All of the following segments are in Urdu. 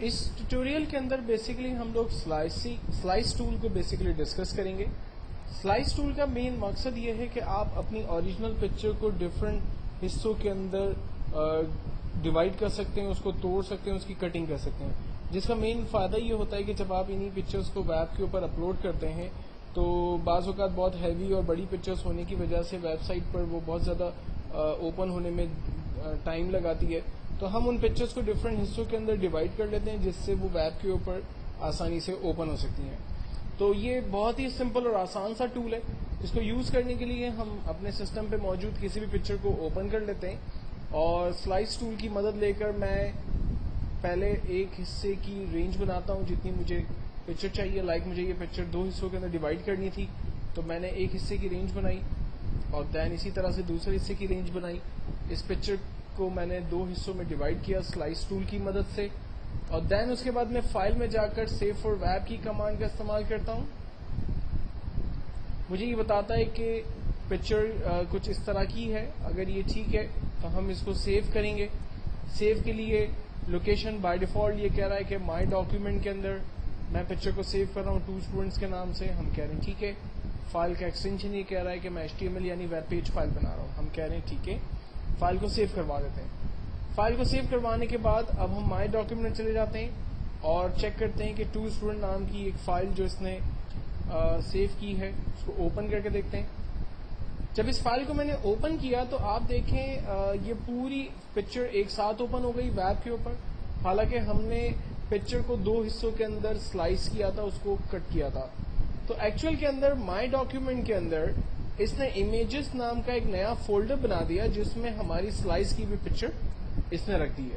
اس ٹیوٹوریل کے اندر بیسیکلی ہم لوگ سلائس ٹول کو بیسیکلی ڈسکس کریں گے. سلائس ٹول کا مین مقصد یہ ہے کہ آپ اپنی اوریجنل پکچر کو ڈفرینٹ حصوں کے اندر ڈیوائڈ کر سکتے ہیں, اس کو توڑ سکتے ہیں, اس کی کٹنگ کر سکتے ہیں, جس کا مین فائدہ یہ ہوتا ہے کہ جب آپ انہی پکچرز کو ویب کے اوپر اپلوڈ کرتے ہیں تو بعض اوقات بہت ہیوی اور بڑی پکچرز ہونے کی وجہ سے ویب سائٹ پر وہ بہت زیادہ اوپن ہونے میں ٹائم لگاتی ہے, تو ہم ان پکچرز کو ڈفرینٹ حصوں کے اندر ڈیوائڈ کر لیتے ہیں جس سے وہ ویب کے اوپر آسانی سے اوپن ہو سکتی ہیں. تو یہ بہت ہی سمپل اور آسان سا ٹول ہے. اس کو یوز کرنے کے لیے ہم اپنے سسٹم پہ موجود کسی بھی پکچر کو اوپن کر لیتے ہیں اور سلائس ٹول کی مدد لے کر میں پہلے ایک حصے کی رینج بناتا ہوں جتنی مجھے پکچر چاہیے. لائک مجھے یہ پکچر 2 حصوں کے اندر ڈیوائڈ کرنی تھی تو میں نے ایک حصے کی رینج بنائی اور دین اسی طرح سے دوسرے حصے کی رینج بنائی. اس پکچر کو میں نے 2 حصوں میں ڈیوائڈ کیا سلائس ٹول کی مدد سے اور دین اس کے بعد میں فائل میں جا کر سیو فار ویب کی کمانڈ کا استعمال کرتا ہوں. مجھے یہ بتاتا ہے کہ پکچر کچھ اس طرح کی ہے. اگر یہ ٹھیک ہے تو ہم اس کو سیو کریں گے. سیو کے لیے لوکیشن بائی ڈیفالٹ یہ کہہ رہا ہے کہ مائی ڈاکیومنٹ کے اندر میں پکچر کو سیو کر رہا ہوں 2 اسٹوڈنٹس کے نام سے. ہم کہہ رہے ہیں ٹھیک ہے. فائل کا ایکسٹینشن یہ کہہ رہا ہے کہ میں HTML یعنی ویب پیج فائل بنا رہا ہوں. ہم کہہ رہے ہیں ٹھیک ہے. فائل کو سیو کروا دیتے ہیں. فائل کو سیو کروانے کے بعد اب ہم مائی ڈاکیومنٹ چلے جاتے ہیں اور چیک کرتے ہیں کہ 2 اسٹوڈنٹ نام کی ایک فائل جو اس نے سیو کی ہے اس کو اوپن کر کے دیکھتے ہیں. جب اس فائل کو میں نے اوپن کیا تو آپ دیکھیں یہ پوری پکچر ایک ساتھ اوپن ہو گئی ویب کے اوپر, حالانکہ ہم نے پکچر کو 2 حصوں کے اندر سلائس کیا تھا, اس کو کٹ کیا تھا. تو ایکچوئل کے اندر مائی ڈاکیومنٹ کے اندر اس نے امیجز نام کا ایک نیا فولڈر بنا دیا جس میں ہماری سلائس کی بھی پکچر اس نے رکھ دی ہے.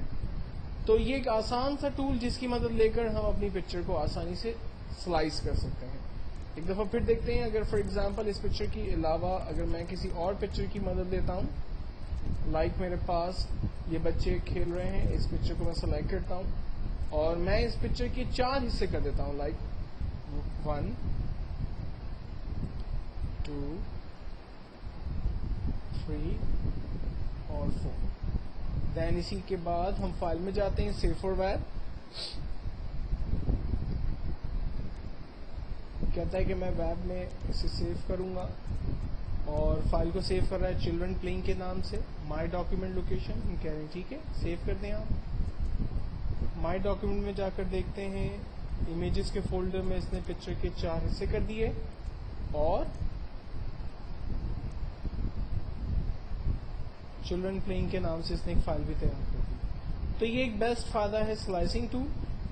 تو یہ ایک آسان سا ٹول جس کی مدد لے کر ہم اپنی پکچر کو آسانی سے سلائس کر سکتے ہیں. ایک دفعہ پھر دیکھتے ہیں. اگر فار ایگزامپل اس پکچر کے علاوہ اگر میں کسی اور پکچر کی مدد لیتا ہوں, لائک میرے پاس یہ بچے کھیل رہے ہیں, اس پکچر کو میں سلیکٹ کرتا ہوں اور میں اس پکچر کے 4 حصے کر دیتا ہوں, لائک 1 2 3 اور 4. دین اسی کے بعد ہم فائل میں جاتے ہیں سیو فار ویب. کہتا ہے کہ میں ویب میں اسے سیو کروں گا اور فائل کو سیو کر رہا ہے چلڈرن پلینگ کے نام سے. مائی ڈاکیومنٹ لوکیشن ہم کہہ رہے ہیں ٹھیک ہے سیو کر دیں. آپ مائی ڈاکیومنٹ میں جا کر دیکھتے ہیں امیجز کے فولڈر میں اس نے پکچر کے 4 حصے کر دیے اور چلڈرن پلینگ کے نام سے اس نے ایک فائل بھی تیار کر دی. تو یہ ایک بیسٹ فائدہ ہے سلائسنگ ٹول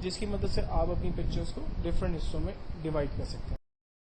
جس کی مدد سے آپ اپنی پکچرز کو ڈفرینٹ حصوں میں ڈیوائڈ کر سکتے ہیں.